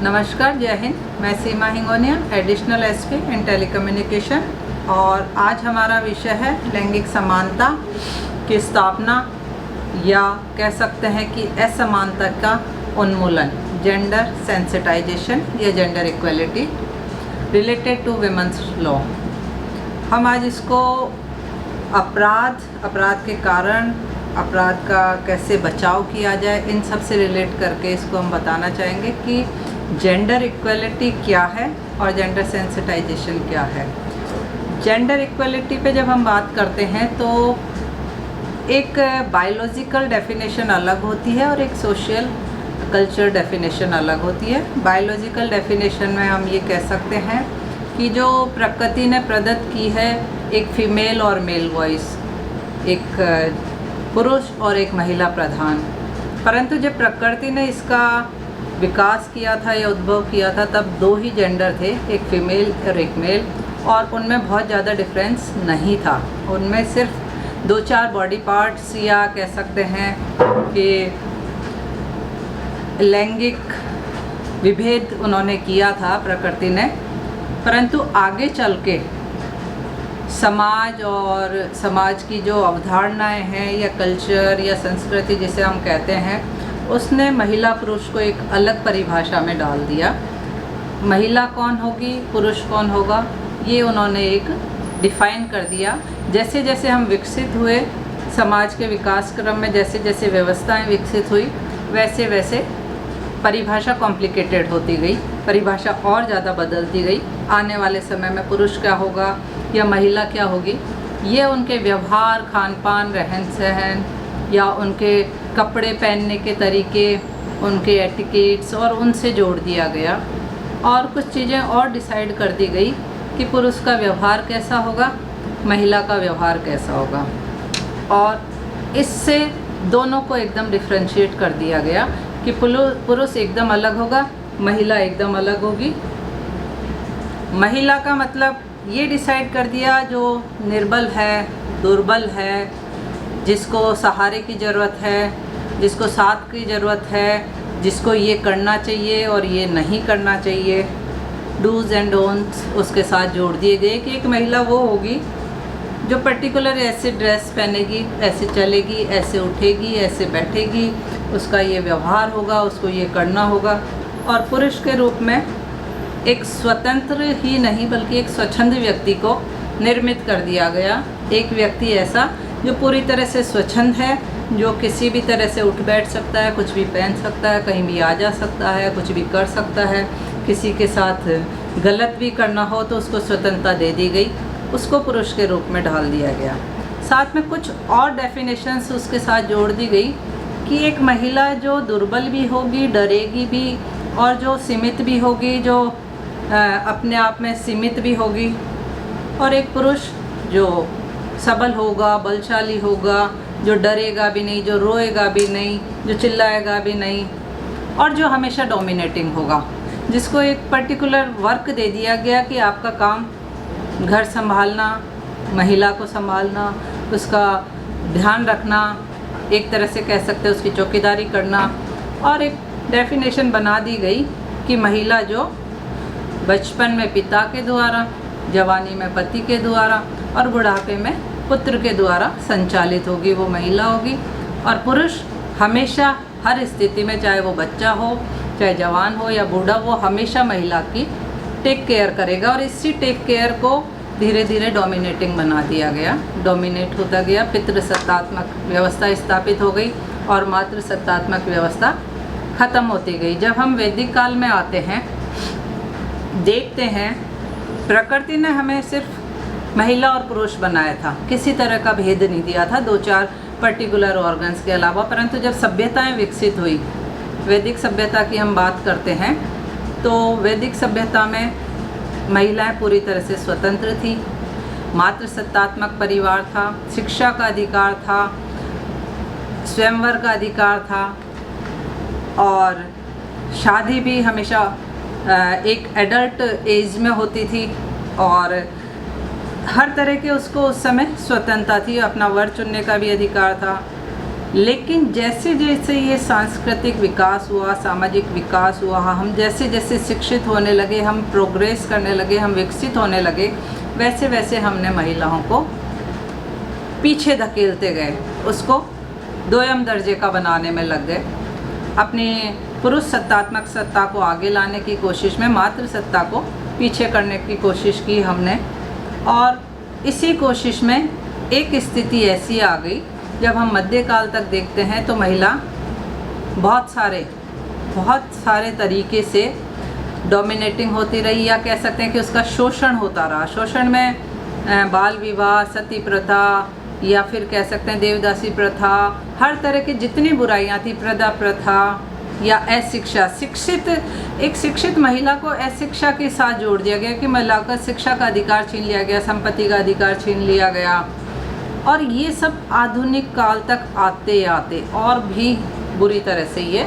नमस्कार, जय हिंद। मैं सीमा हिंगोनिया, एडिशनल एसपी इन टेलीकम्युनिकेशन, और आज हमारा विषय है लैंगिक समानता की स्थापना या कह सकते हैं कि असमानता का उन्मूलन, जेंडर सेंसिटाइजेशन या gender equality related to women's law. हम आज इसको अपराध के कारण, अपराध का कैसे बचाव किया जाए, इन सब से रिलेट करके इसको हम बताना चाहेंगे कि जेंडर इक्वलिटी क्या है और जेंडर सेंसिटाइजेशन क्या है। जेंडर इक्वलिटी पे जब हम बात करते हैं तो एक बायोलॉजिकल डेफिनेशन अलग होती है और एक सोशल कल्चर डेफिनेशन अलग होती है। बायोलॉजिकल डेफिनेशन में हम ये कह सकते हैं कि जो प्रकृति ने प्रदत्त की है, एक फीमेल और मेल वॉइस, एक पुरुष और एक महिला प्रधान, परंतु जब प्रकृति ने इसका विकास किया था या उद्भव किया था तब दो ही जेंडर थे, एक फीमेल और एक मेल, और उनमें बहुत ज़्यादा डिफरेंस नहीं था। उनमें सिर्फ 2-4 बॉडी पार्ट्स या कह सकते हैं कि लैंगिक विभेद उन्होंने किया था प्रकृति ने, परंतु आगे चल के समाज और समाज की जो अवधारणाएं हैं या कल्चर या संस्कृति जिसे हम कहते हैं, उसने महिला पुरुष को एक अलग परिभाषा में डाल दिया। महिला कौन होगी, पुरुष कौन होगा, ये उन्होंने एक डिफ़ाइन कर दिया। जैसे जैसे हम विकसित हुए, समाज के विकास क्रम में जैसे जैसे व्यवस्थाएं विकसित हुई, वैसे वैसे परिभाषा कॉम्प्लिकेटेड होती गई, परिभाषा और ज़्यादा बदलती गई। आने वाले समय में पुरुष क्या होगा या महिला क्या होगी, ये उनके व्यवहार, खान पान, रहन सहन या उनके कपड़े पहनने के तरीके, उनके एटिकेट्स और उनसे जोड़ दिया गया। और कुछ चीज़ें और डिसाइड कर दी गई कि पुरुष का व्यवहार कैसा होगा, महिला का व्यवहार कैसा होगा, और इससे दोनों को एकदम डिफ्रेंशिएट कर दिया गया कि पुरुष एकदम अलग होगा, महिला एकदम अलग होगी। महिला का मतलब ये डिसाइड कर दिया जो निर्बल है, दुर्बल है, जिसको सहारे की ज़रूरत है, जिसको साथ की ज़रूरत है, जिसको ये करना चाहिए और ये नहीं करना चाहिए, डूज़ एंड डोंट्स उसके साथ जोड़ दिए गए कि एक महिला वो होगी जो पर्टिकुलर ऐसे ड्रेस पहनेगी, ऐसे चलेगी, ऐसे उठेगी, ऐसे बैठेगी, उसका ये व्यवहार होगा, उसको ये करना होगा। और पुरुष के रूप में एक स्वतंत्र ही नहीं बल्कि एक स्वच्छंद व्यक्ति को निर्मित कर दिया गया। एक व्यक्ति ऐसा जो पूरी तरह से स्वच्छंद है, जो किसी भी तरह से उठ बैठ सकता है, कुछ भी पहन सकता है, कहीं भी आ जा सकता है, कुछ भी कर सकता है। किसी के साथ गलत भी करना हो तो उसको स्वतंत्रता दे दी गई, उसको पुरुष के रूप में ढाल दिया गया। साथ में कुछ और डेफिनेशंस उसके साथ जोड़ दी गई कि एक महिला जो दुर्बल भी होगी, डरेगी भी, और जो सीमित भी होगी, जो अपने आप में सीमित भी होगी, और एक पुरुष जो सबल होगा, बलशाली होगा, जो डरेगा भी नहीं, जो रोएगा भी नहीं, जो चिल्लाएगा भी नहीं, और जो हमेशा डोमिनेटिंग होगा, जिसको एक पर्टिकुलर वर्क दे दिया गया कि आपका काम घर संभालना, महिला को संभालना, उसका ध्यान रखना, एक तरह से कह सकते हैं उसकी चौकीदारी करना। और एक डेफिनेशन बना दी गई कि महिला जो बचपन में पिता के द्वारा, जवानी में पति के द्वारा और बुढ़ापे में पुत्र के द्वारा संचालित होगी, वो महिला होगी। और पुरुष हमेशा हर स्थिति में, चाहे वो बच्चा हो, चाहे जवान हो या बूढ़ा, वो हमेशा महिला की टेक केयर करेगा। और इसी टेक केयर को धीरे धीरे डोमिनेटिंग बना दिया गया, डोमिनेट होता गया। पितृसत्तात्मक व्यवस्था स्थापित हो गई और मातृ सत्तात्मक व्यवस्था ख़त्म होती गई। जब हम वैदिक काल में आते हैं, देखते हैं प्रकृति ने हमें सिर्फ महिला और पुरुष बनाया था, किसी तरह का भेद नहीं दिया था 2-4 पर्टिकुलर ऑर्गन्स के अलावा। परंतु जब सभ्यताएं विकसित हुई, वैदिक सभ्यता की हम बात करते हैं, तो वैदिक सभ्यता में महिलाएं पूरी तरह से स्वतंत्र थी, मातृसत्तात्मक परिवार था, शिक्षा का अधिकार था, स्वयंवर का अधिकार था, और शादी भी हमेशा एक एडल्ट एज में होती थी, और हर तरह के उसको उस समय स्वतंत्रता थी। अपना वर चुनने का भी अधिकार था, लेकिन जैसे जैसे ये सांस्कृतिक विकास हुआ, सामाजिक विकास हुआ, हम जैसे जैसे शिक्षित होने लगे, हम प्रोग्रेस करने लगे, हम विकसित होने लगे, वैसे वैसे हमने महिलाओं को पीछे धकेलते गए, उसको दोयम दर्जे का बनाने में लग गए। अपनी पुरुष सत्तात्मक सत्ता को आगे लाने की कोशिश में मातृ सत्ता को पीछे करने की कोशिश की हमने। और इसी कोशिश में एक स्थिति ऐसी आ गई, जब हम मध्यकाल तक देखते हैं तो महिला बहुत सारे तरीके से डोमिनेटिंग होती रही, या कह सकते हैं कि उसका शोषण होता रहा। शोषण में बाल विवाह, सती प्रथा, या फिर कह सकते हैं देवदासी प्रथा, हर तरह की जितनी बुराइयां थी, प्रदा प्रथा या अशिक्षा, एक शिक्षित महिला को अशिक्षा के साथ जोड़ दिया गया कि महिला का शिक्षा का अधिकार छीन लिया गया, संपत्ति का अधिकार छीन लिया गया। और ये सब आधुनिक काल तक आते आते और भी बुरी तरह से ये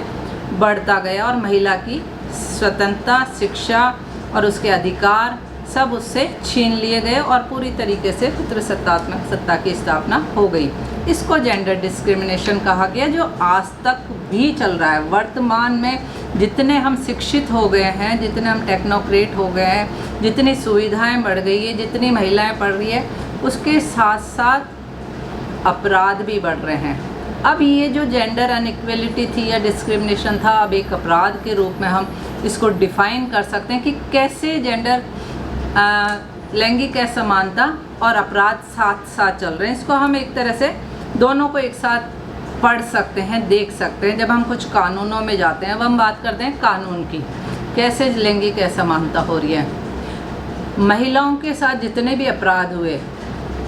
बढ़ता गया, और महिला की स्वतंत्रता, शिक्षा और उसके अधिकार सब उससे छीन लिए गए, और पूरी तरीके से पितृसत्तात्मक सत्ता की स्थापना हो गई। इसको जेंडर डिस्क्रिमिनेशन कहा गया, जो आज तक भी चल रहा है। वर्तमान में जितने हम शिक्षित हो गए हैं, जितने हम टेक्नोक्रेट हो गए हैं, जितनी सुविधाएं बढ़ गई है, जितनी महिलाएं पढ़ रही है, उसके साथ साथ अपराध भी बढ़ रहे हैं। अब ये जो जेंडर अनइक्वलिटी थी या डिस्क्रिमिनेशन था, अब एक अपराध के रूप में हम इसको डिफ़ाइन कर सकते हैं कि कैसे जेंडर लैंगिक असमानता और अपराध साथ साथ चल रहे हैं। इसको हम एक तरह से दोनों को एक साथ पढ़ सकते हैं, देख सकते हैं। जब हम कुछ कानूनों में जाते हैं, अब हम बात करते हैं कानून की, कैसे लैंगिक असमानता हो रही है। महिलाओं के साथ जितने भी अपराध हुए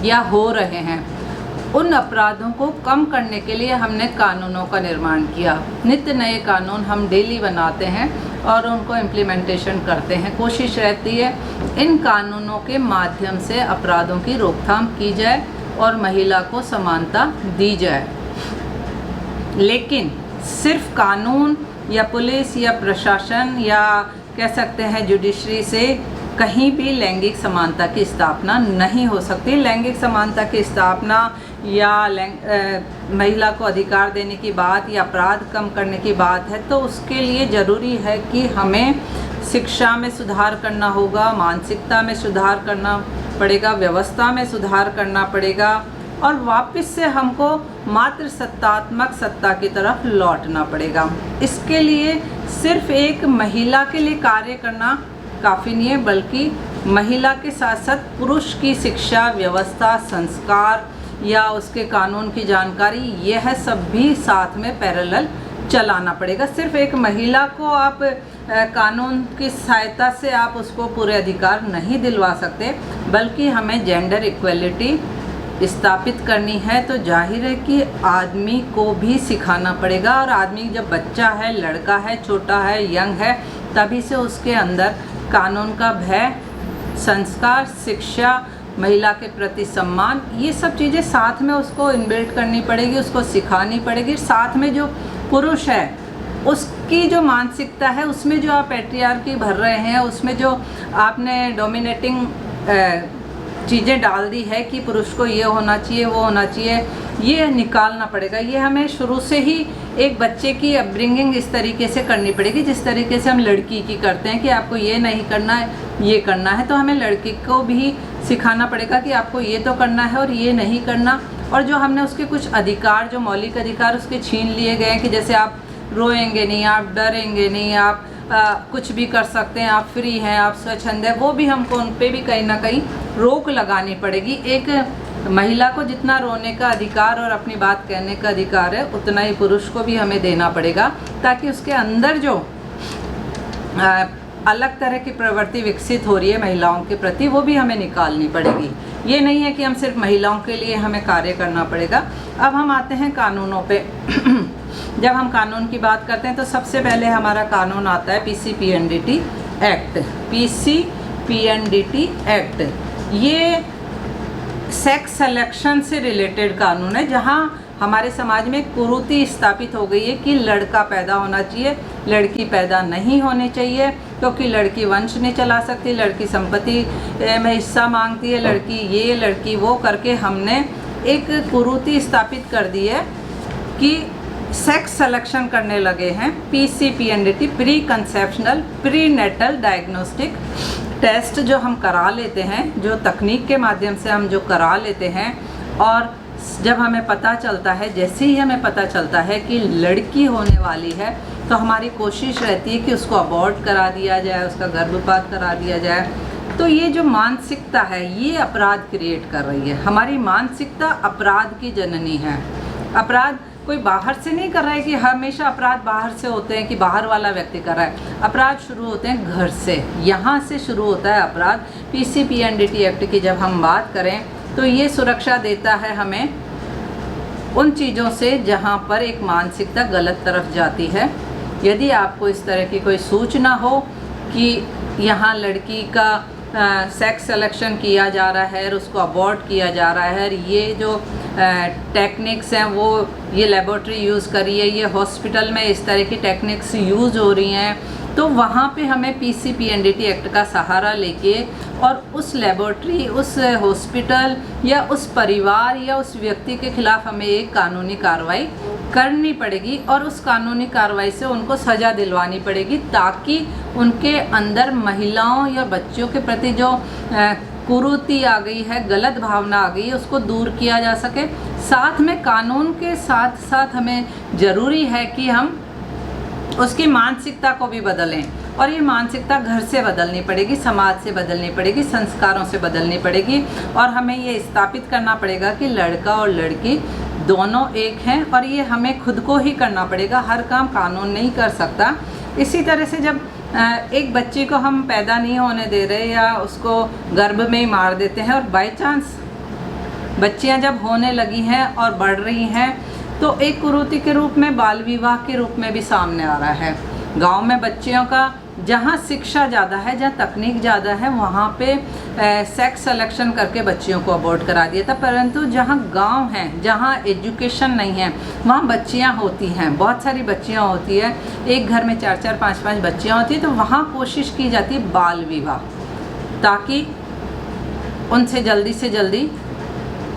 या हो रहे हैं, उन अपराधों को कम करने के लिए हमने कानूनों का निर्माण किया। नित्य नए कानून हम डेली बनाते हैं और उनको इम्प्लीमेंटेशन करते हैं। कोशिश रहती है इन कानूनों के माध्यम से अपराधों की रोकथाम की जाए और महिला को समानता दी जाए। लेकिन सिर्फ कानून या पुलिस या प्रशासन या कह सकते हैं जुडिशरी से कहीं भी लैंगिक समानता की स्थापना नहीं हो सकती। लैंगिक समानता की स्थापना या महिला को अधिकार देने की बात या अपराध कम करने की बात है, तो उसके लिए ज़रूरी है कि हमें शिक्षा में सुधार करना होगा, मानसिकता में सुधार करना पड़ेगा, व्यवस्था में सुधार करना पड़ेगा, और वापस से हमको मातृ सत्तात्मक सत्ता की तरफ लौटना पड़ेगा। इसके लिए सिर्फ एक महिला के लिए कार्य करना काफ़ी नहीं है, बल्कि महिला के साथ साथ पुरुष की शिक्षा, व्यवस्था, संस्कार या उसके कानून की जानकारी, यह सब भी साथ में पैरेलल चलाना पड़ेगा। सिर्फ एक महिला को आप कानून की सहायता से आप उसको पूरे अधिकार नहीं दिलवा सकते, बल्कि हमें जेंडर इक्वलिटी स्थापित करनी है तो जाहिर है कि आदमी को भी सिखाना पड़ेगा। और आदमी जब बच्चा है, लड़का है, छोटा है, यंग है, तभी से उसके अंदर कानून का भय, संस्कार, शिक्षा, महिला के प्रति सम्मान, ये सब चीज़ें साथ में उसको इनबिल्ट करनी पड़ेगी, उसको सिखानी पड़ेगी। साथ में जो पुरुष है उसकी जो मानसिकता है, उसमें जो आप पैट्रियार्की भर रहे हैं, उसमें जो आपने डोमिनेटिंग चीज़ें डाल दी है कि पुरुष को ये होना चाहिए, वो होना चाहिए, ये निकालना पड़ेगा। ये हमें शुरू से ही एक बच्चे की अपब्रिंगिंग इस तरीके से करनी पड़ेगी, जिस तरीके से हम लड़की की करते हैं कि आपको ये नहीं करना है, ये करना है। तो हमें लड़की को भी सिखाना पड़ेगा कि आपको ये तो करना है और ये नहीं करना। और जो हमने उसके कुछ अधिकार, जो मौलिक अधिकार उसके छीन लिए गए हैं कि जैसे आप रोएंगे नहीं, आप डरेंगे नहीं, आप कुछ भी कर सकते हैं, आप फ्री हैं, आप स्वच्छंद है, वो भी हमको उन पर भी कहीं ना कहीं रोक लगानी पड़ेगी। एक महिला को जितना रोने का अधिकार और अपनी बात कहने का अधिकार है, उतना ही पुरुष को भी हमें देना पड़ेगा, ताकि उसके अंदर जो अलग तरह की प्रवृत्ति विकसित हो रही है महिलाओं के प्रति, वो भी हमें निकालनी पड़ेगी। ये नहीं है कि हम सिर्फ महिलाओं के लिए हमें कार्य करना पड़ेगा। अब हम आते हैं कानूनों पे। जब हम कानून की बात करते हैं तो सबसे पहले हमारा कानून आता है PCPNDT एक्ट। PCPNDT एक्ट ये सेक्स सिलेक्शन से रिलेटेड कानून है, जहाँ हमारे समाज में कुरीति स्थापित हो गई है कि लड़का पैदा होना चाहिए, लड़की पैदा नहीं होनी चाहिए, क्योंकि लड़की वंश नहीं चला सकती, लड़की संपत्ति में हिस्सा मांगती है, लड़की ये, लड़की वो करके हमने एक कुरीति स्थापित कर दी है कि सेक्स सिलेक्शन करने लगे हैं। PCPNDT, pre conceptional pre natal diagnostic test जो हम करा लेते हैं, जो तकनीक के माध्यम से हम जो करा लेते हैं, और जब हमें पता चलता है, जैसे ही हमें पता चलता है कि लड़की होने वाली है, तो हमारी कोशिश रहती है कि उसको अबॉर्ट करा दिया जाए, उसका गर्भपात करा दिया जाए। तो ये जो मानसिकता है ये अपराध क्रिएट कर रही है। हमारी मानसिकता अपराध की जननी है। अपराध कोई बाहर से नहीं कर रहा है कि हमेशा अपराध बाहर से होते हैं कि बाहर वाला व्यक्ति कर रहा है। अपराध शुरू होते हैं घर से, यहाँ से शुरू होता है अपराध। PCPNDT एक्ट की जब हम बात करें तो ये सुरक्षा देता है हमें उन चीज़ों से जहाँ पर एक मानसिकता गलत तरफ जाती है। यदि आपको इस तरह की कोई सूचना हो कि यहाँ लड़की का सेक्स सिलेक्शन किया जा रहा है और उसको अबॉर्ट किया जा रहा है, और ये जो टेक्निक्स हैं वो ये लेबोरेटरी यूज़ करी है, ये हॉस्पिटल में इस तरह की टेक्निक्स यूज़ हो रही हैं, तो वहाँ पे हमें PCPNDT एक्ट का सहारा लेके और उस लेबोरेटरी, उस हॉस्पिटल या उस परिवार या उस व्यक्ति के खिलाफ हमें एक कानूनी कार्रवाई करनी पड़ेगी, और उस कानूनी कार्रवाई से उनको सज़ा दिलवानी पड़ेगी, ताकि उनके अंदर महिलाओं या बच्चों के प्रति जो कुरीति आ गई है, गलत भावना आ गई है, उसको दूर किया जा सके। साथ में कानून के साथ साथ हमें ज़रूरी है कि हम उसकी मानसिकता को भी बदलें, और ये मानसिकता घर से बदलनी पड़ेगी, समाज से बदलनी पड़ेगी, संस्कारों से बदलनी पड़ेगी, और हमें ये स्थापित करना पड़ेगा कि लड़का और लड़की दोनों एक हैं, और ये हमें खुद को ही करना पड़ेगा। हर काम कानून नहीं कर सकता। इसी तरह से जब एक बच्चे को हम पैदा नहीं होने दे रहे या उसको गर्भ में ही मार देते हैं, और बाय चांस बच्चियां जब होने लगी हैं और बढ़ रही हैं, तो एक कुरीति के रूप में, बाल विवाह के रूप में भी सामने आ रहा है। गांव में बच्चियों का जहां शिक्षा ज़्यादा है, जहां तकनीक ज़्यादा है, वहां पे सेक्स सिलेक्शन करके बच्चियों को अबॉर्ट करा दिया था। परंतु जहां गांव हैं, जहां एजुकेशन नहीं है, वहां बच्चियां होती हैं, बहुत सारी बच्चियां होती है, एक घर में 4-4, 5-5 बच्चियां होती हैं, तो वहाँ कोशिश की जाती है बाल विवाह, ताकि उनसे जल्दी से जल्दी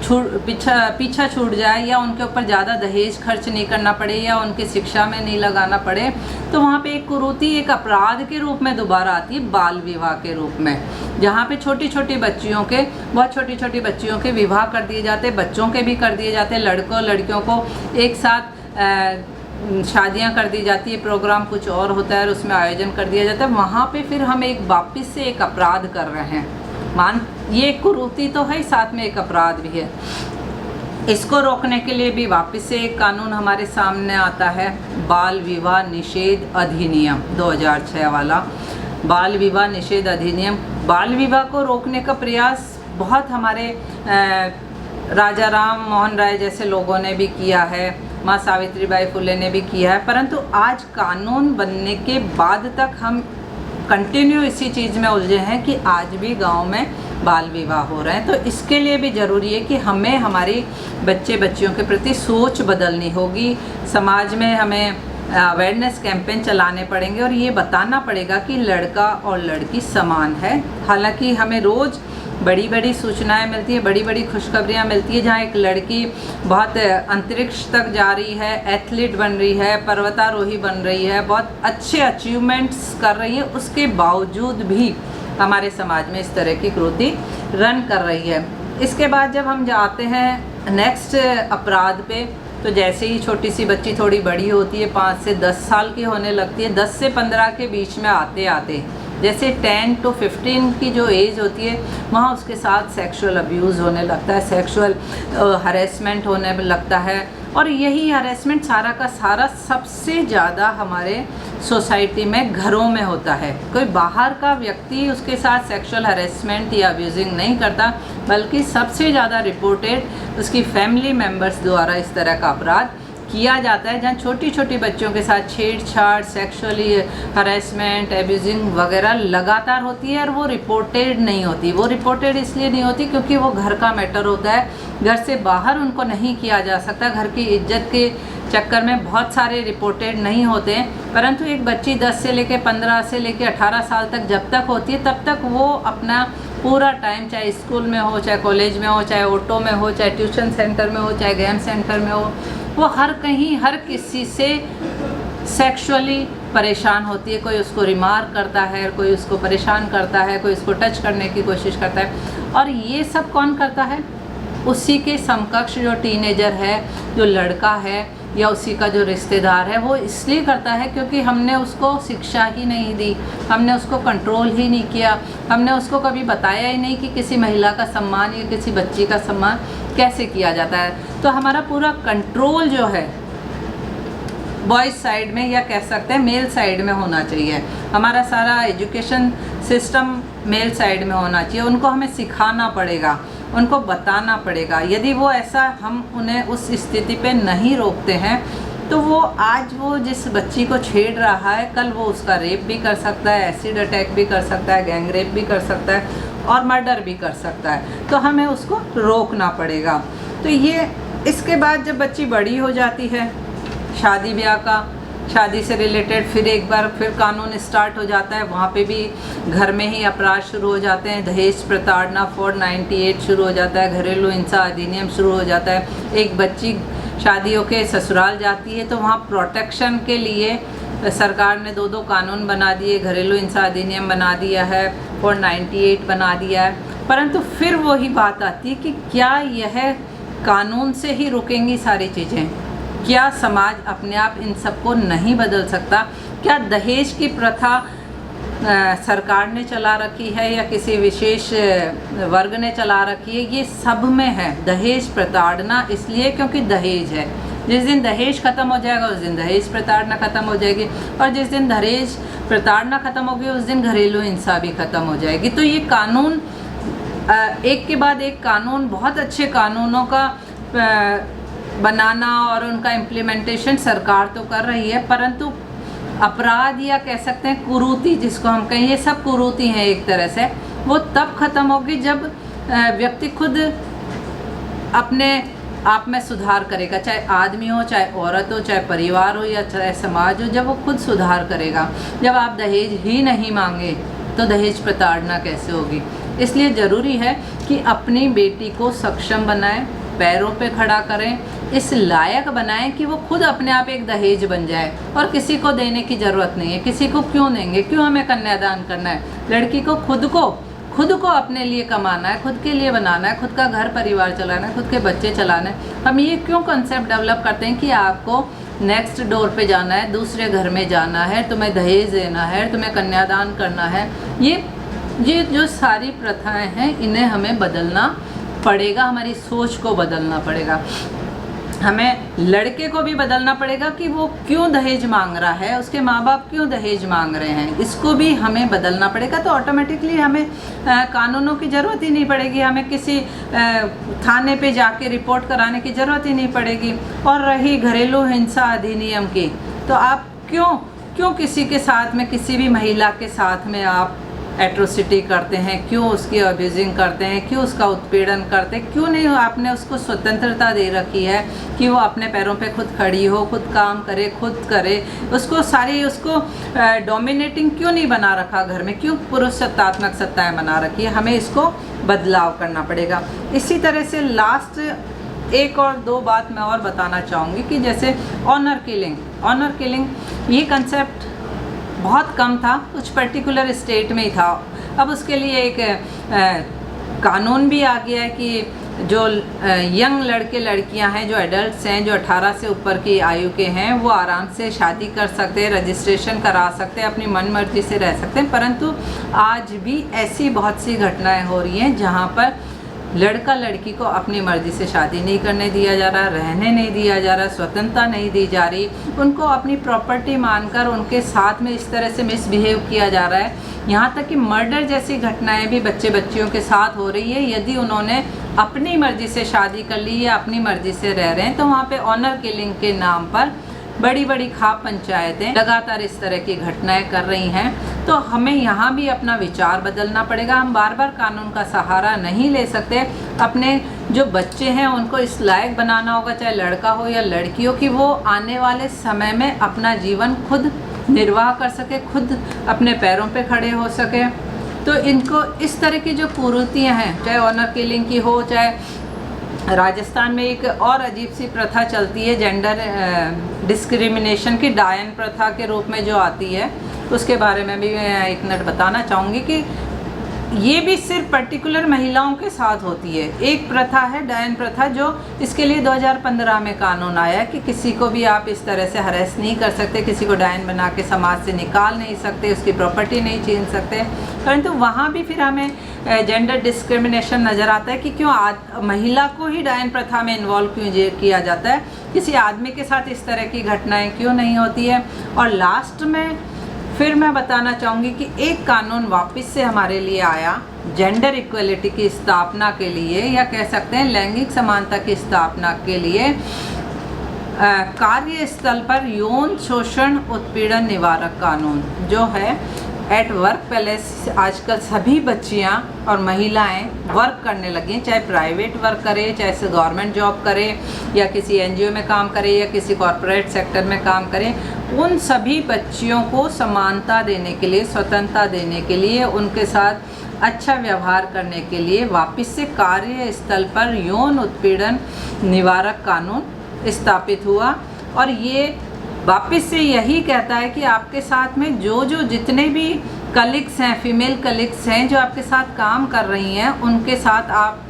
पीछा छूट जाए, या उनके ऊपर ज़्यादा दहेज खर्च नहीं करना पड़े, या उनकी शिक्षा में नहीं लगाना पड़े। तो वहाँ पे एक कुरीति, एक अपराध के रूप में दोबारा आती है, बाल विवाह के रूप में, जहाँ पे छोटी छोटी बच्चियों के, बहुत छोटी छोटी बच्चियों के विवाह कर दिए जाते, बच्चों के भी कर दिए जाते, लड़कों लड़कियों को एक साथ शादियाँ कर दी जाती है, प्रोग्राम कुछ और होता है और उसमें आयोजन कर दिया जाता है। वहाँ पे फिर हम एक वापस से एक अपराध कर रहे हैं। ये कुरीति तो है, साथ में एक अपराध भी है। इसको रोकने के लिए भी वापस से एक कानून हमारे सामने आता है, बाल विवाह निषेध अधिनियम 2006 वाला बाल विवाह निषेध अधिनियम। बाल विवाह को रोकने का प्रयास बहुत हमारे राजा राम मोहन राय जैसे लोगों ने भी किया है, माँ सावित्रीबाई फुले ने भी किया है, परंतु आज कानून बनने के बाद तक हम कंटिन्यू इसी चीज़ में उलझे हैं कि आज भी गांव में बाल विवाह हो रहे हैं। तो इसके लिए भी ज़रूरी है कि हमें हमारी बच्चियों के प्रति सोच बदलनी होगी। समाज में हमें अवेयरनेस कैंपेन चलाने पड़ेंगे और ये बताना पड़ेगा कि लड़का और लड़की समान है। हालांकि हमें रोज़ बड़ी बड़ी सूचनाएं मिलती है, बड़ी बड़ी खुशखबरियां मिलती है, जहां एक लड़की बहुत अंतरिक्ष तक जा रही है, एथलीट बन रही है, पर्वतारोही बन रही है, बहुत अच्छे अचीवमेंट्स कर रही है, उसके बावजूद भी हमारे समाज में इस तरह की कुरीति रन कर रही है। इसके बाद जब हम जाते हैं नेक्स्ट अपराध पे, तो जैसे ही छोटी सी बच्ची थोड़ी बड़ी होती है, 5 से 10 साल की होने लगती है, 10 से 15 के बीच में आते आते जैसे 10 to 15 की जो एज होती है, वहाँ उसके साथ सेक्सुअल अब्यूज़ होने लगता है, सेक्सुअल हरेसमेंट होने लगता है। और यही हरेसमेंट सारा का सारा सबसे ज़्यादा हमारे सोसाइटी में घरों में होता है। कोई बाहर का व्यक्ति उसके साथ सेक्सुअल हरेसमेंट या अब्यूजिंग नहीं करता, बल्कि सबसे ज़्यादा रिपोर्टेड उसकी फैमिली मेम्बर्स द्वारा इस तरह का अपराध किया जाता है, जहाँ छोटी छोटी बच्चों के साथ छेड़छाड़, सेक्सुअली हरेसमेंट, एब्यूजिंग वगैरह लगातार होती है, और वो रिपोर्टेड नहीं होती। वो रिपोर्टेड इसलिए नहीं होती क्योंकि वो घर का मैटर होता है, घर से बाहर उनको नहीं किया जा सकता। घर की इज्जत के चक्कर में बहुत सारे रिपोर्टेड नहीं होते हैं, परंतु एक बच्ची 10 से लेकर 15 से लेकर 18 साल तक जब तक होती है, तब तक वो अपना पूरा टाइम, चाहे स्कूल में हो, चाहे कॉलेज में हो, चाहे ऑटो में हो, चाहे ट्यूशन सेंटर में हो, चाहे गेम सेंटर में हो, वो हर कहीं हर किसी से सेक्सुअली परेशान होती है। कोई उसको रिमार्क करता है, कोई उसको परेशान करता है, कोई उसको टच करने की कोशिश करता है। और ये सब कौन करता है? उसी के समकक्ष जो टीनेजर है, जो लड़का है या उसी का जो रिश्तेदार है, वो इसलिए करता है क्योंकि हमने उसको शिक्षा ही नहीं दी, हमने उसको कंट्रोल ही नहीं किया, हमने उसको कभी बताया ही नहीं कि किसी महिला का सम्मान या किसी बच्ची का सम्मान कैसे किया जाता है। तो हमारा पूरा कंट्रोल जो है बॉयज़ साइड में, या कह सकते हैं मेल साइड में होना चाहिए। हमारा सारा एजुकेशन सिस्टम मेल साइड में होना चाहिए। उनको हमें सिखाना पड़ेगा, उनको बताना पड़ेगा। यदि वो ऐसा, हम उन्हें उस स्थिति पे नहीं रोकते हैं तो वो आज वो जिस बच्ची को छेड़ रहा है, कल वो उसका रेप भी कर सकता है, एसिड अटैक भी कर सकता है, गैंग रेप भी कर सकता है और मर्डर भी कर सकता है। तो हमें उसको रोकना पड़ेगा। तो ये इसके बाद जब बच्ची बड़ी हो जाती है, शादी ब्याह का, शादी से रिलेटेड फिर एक बार फिर कानून स्टार्ट हो जाता है। वहाँ पे भी घर में ही अपराध शुरू हो जाते हैं। दहेज प्रताड़ना 498 शुरू हो जाता है, घरेलू हिंसा अधिनियम शुरू हो जाता है। एक बच्ची शादियों के ससुराल जाती है तो वहाँ प्रोटेक्शन के लिए सरकार ने 2 कानून बना दिए, घरेलू हिंसा अधिनियम बना दिया है, 498 बना दिया है। परंतु फिर वही बात आती है कि क्या यह कानून से ही रुकेंगी सारी चीज़ें? क्या समाज अपने आप इन सबको नहीं बदल सकता? क्या दहेज की प्रथा सरकार ने चला रखी है या किसी विशेष वर्ग ने चला रखी है? ये सब में है दहेज प्रताड़ना, इसलिए क्योंकि दहेज है। जिस दिन दहेज ख़त्म हो जाएगा उस दिन दहेज प्रताड़ना ख़त्म हो जाएगी, और जिस दिन दहेज प्रताड़ना ख़त्म होगी उस दिन घरेलू हिंसा भी ख़त्म हो जाएगी। तो ये कानून एक के बाद एक कानून, बहुत अच्छे कानूनों का बनाना और उनका इम्प्लीमेंटेशन सरकार तो कर रही है, परंतु अपराध या कह सकते हैं कुरीति जिसको हम कहें, ये सब कुरीति हैं एक तरह से, वो तब ख़त्म होगी जब व्यक्ति खुद अपने आप में सुधार करेगा। चाहे आदमी हो, चाहे औरत हो, चाहे परिवार हो या चाहे समाज हो, जब वो खुद सुधार करेगा। जब आप दहेज ही नहीं मांगे तो दहेज प्रताड़ना कैसे होगी? इसलिए ज़रूरी है कि अपनी बेटी को सक्षम बनाएं, पैरों पे खड़ा करें, इस लायक बनाएं कि वो खुद अपने आप एक दहेज बन जाए और किसी को देने की ज़रूरत नहीं है। किसी को क्यों देंगे? क्यों हमें कन्यादान करना है? लड़की को खुद को अपने लिए कमाना है, खुद के लिए बनाना है, खुद का घर परिवार चलाना है, खुद के बच्चे चलाना है। हम ये क्यों कंसेप्ट डेवलप करते हैं कि आपको नेक्स्ट डोर पे जाना है, दूसरे घर में जाना है, तुम्हें दहेज देना है, तुम्हें कन्यादान करना है? ये जो सारी प्रथाएं हैं, इन्हें हमें बदलना पड़ेगा, हमारी सोच को बदलना पड़ेगा। हमें लड़के को भी बदलना पड़ेगा कि वो क्यों दहेज मांग रहा है, उसके माँ बाप क्यों दहेज मांग रहे हैं, इसको भी हमें बदलना पड़ेगा। तो ऑटोमेटिकली हमें कानूनों की ज़रूरत ही नहीं पड़ेगी, हमें किसी थाने पे जाके रिपोर्ट कराने की ज़रूरत ही नहीं पड़ेगी। और रही घरेलू हिंसा अधिनियम की, तो आप क्यों किसी के साथ में, किसी भी महिला के साथ में आप एट्रोसिटी करते हैं, क्यों उसकी अब्यूजिंग करते हैं, क्यों उसका उत्पीड़न करते हैं? क्यों नहीं आपने उसको स्वतंत्रता दे रखी है कि वो अपने पैरों पे खुद खड़ी हो, खुद काम करे, खुद करे? उसको डोमिनेटिंग क्यों नहीं बना रखा घर में? क्यों पुरुष सत्तात्मक सत्ताएं बना रखी है? हमें इसको बदलाव करना पड़ेगा। इसी तरह से लास्ट एक और 2 बात मैं और बताना चाहूँगी कि जैसे ऑनर किलिंग ये कंसेप्ट बहुत कम था, कुछ पर्टिकुलर स्टेट में ही था। अब उसके लिए एक कानून भी आ गया है कि जो यंग लड़के लड़कियां हैं, जो एडल्ट्स हैं, जो 18 से ऊपर की आयु के हैं, वो आराम से शादी कर सकते हैं, रजिस्ट्रेशन करा सकते हैं, अपनी मन मर्जी से रह सकते हैं। परंतु आज भी ऐसी बहुत सी घटनाएं हो रही हैं जहां पर लड़का लड़की को अपनी मर्ज़ी से शादी नहीं करने दिया जा रहा, रहने नहीं दिया जा रहा, स्वतंत्रता नहीं दी जा रही, उनको अपनी प्रॉपर्टी मानकर उनके साथ में इस तरह से मिसबिहेव किया जा रहा है। यहाँ तक कि मर्डर जैसी घटनाएं भी बच्चियों के साथ हो रही है। यदि उन्होंने अपनी मर्ज़ी से शादी कर ली या अपनी मर्ज़ी से रह रहे हैं, तो वहाँ पे ऑनर किलिंग के नाम पर बड़ी खाप पंचायतें लगातार इस तरह की घटनाएं कर रही हैं। तो हमें यहाँ भी अपना विचार बदलना पड़ेगा। हम बार बार कानून का सहारा नहीं ले सकते। अपने जो बच्चे हैं उनको इस लायक बनाना होगा, चाहे लड़का हो या लड़की हो, कि वो आने वाले समय में अपना जीवन खुद निर्वाह कर सके, खुद अपने पैरों पे खड़े हो सके। तो इनको इस तरह की जो कुरीतियाँ हैं, चाहे ऑनर किलिंग की हो, चाहे राजस्थान में एक और अजीब सी प्रथा चलती है जेंडर डिस्क्रिमिनेशन की, डायन प्रथा के रूप में जो आती है, उसके बारे में भी मैं एक मिनट बताना चाहूँगी कि ये भी सिर्फ पर्टिकुलर महिलाओं के साथ होती है। एक प्रथा है डायन प्रथा, जो इसके लिए 2015 में कानून आया कि किसी को भी आप इस तरह से हरेस नहीं कर सकते, किसी को डायन बना के समाज से निकाल नहीं सकते, उसकी प्रॉपर्टी नहीं छीन सकते। परंतु वहाँ भी फिर हमें जेंडर डिस्क्रिमिनेशन नज़र आता है कि क्यों महिला को ही डायन प्रथा में इन्वॉल्व क्यों किया जाता है, किसी आदमी के साथ इस तरह की घटनाएँ क्यों नहीं होती है। और लास्ट में फिर मैं बताना चाहूँगी कि एक कानून वापस से हमारे लिए आया जेंडर इक्वलिटी की स्थापना के लिए, या कह सकते हैं लैंगिक समानता की स्थापना के लिए, कार्यस्थल पर यौन शोषण उत्पीड़न निवारक कानून जो है। एट वर्क प्लेस आजकल सभी बच्चियां और महिलाएं वर्क करने लगी हैं, चाहे प्राइवेट वर्क करे, चाहे गवर्नमेंट जॉब करे, या किसी एनजीओ में काम करे, या किसी कॉरपोरेट सेक्टर में काम करे। उन सभी बच्चियों को समानता देने के लिए, स्वतंत्रता देने के लिए, उनके साथ अच्छा व्यवहार करने के लिए वापस से कार्यस्थल पर यौन उत्पीड़न निवारक कानून स्थापित हुआ। और ये वापस से यही कहता है कि आपके साथ में जो जितने भी कलीग्स हैं, फीमेल कलीग्स हैं जो आपके साथ काम कर रही हैं, उनके साथ आप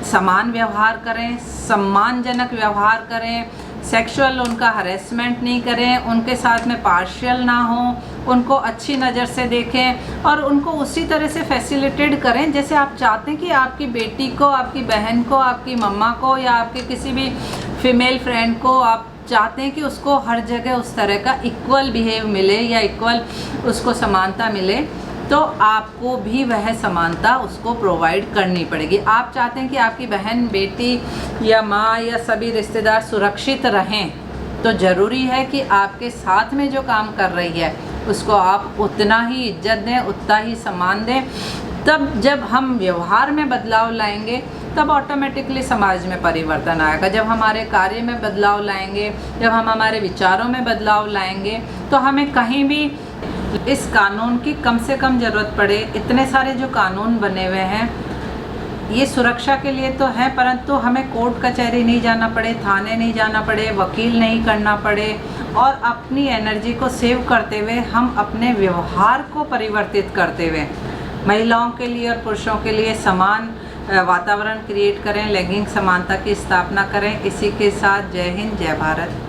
समान व्यवहार करें, सम्मानजनक व्यवहार करें, सेक्सुअल उनका हरेसमेंट नहीं करें, उनके साथ में पार्शियल ना हो, उनको अच्छी नज़र से देखें और उनको उसी तरह से फैसिलिटेट करें जैसे आप चाहते हैं कि आपकी बेटी को, आपकी बहन को, आपकी मम्मा को, या आपके किसी भी फीमेल फ्रेंड को आप चाहते हैं कि उसको हर जगह उस तरह का इक्वल बिहेव मिले या इक्वल उसको समानता मिले, तो आपको भी वह समानता उसको प्रोवाइड करनी पड़ेगी। आप चाहते हैं कि आपकी बहन, बेटी या माँ या सभी रिश्तेदार सुरक्षित रहें, तो ज़रूरी है कि आपके साथ में जो काम कर रही है उसको आप उतना ही इज्जत दें, उतना ही सम्मान दें। तब जब हम व्यवहार में बदलाव लाएंगे तब ऑटोमेटिकली समाज में परिवर्तन आएगा। जब हमारे कार्य में बदलाव लाएंगे, जब हम हमारे विचारों में बदलाव लाएंगे, तो हमें कहीं भी इस कानून की कम से कम ज़रूरत पड़े। इतने सारे जो कानून बने हुए हैं ये सुरक्षा के लिए तो है, परंतु हमें कोर्ट कचहरी नहीं जाना पड़े, थाने नहीं जाना पड़े, वकील नहीं करना पड़े, और अपनी एनर्जी को सेव करते हुए हम अपने व्यवहार को परिवर्तित करते हुए महिलाओं के लिए और पुरुषों के लिए समान वातावरण क्रिएट करें, लैंगिक समानता की स्थापना करें। इसी के साथ जय हिंद, जय भारत।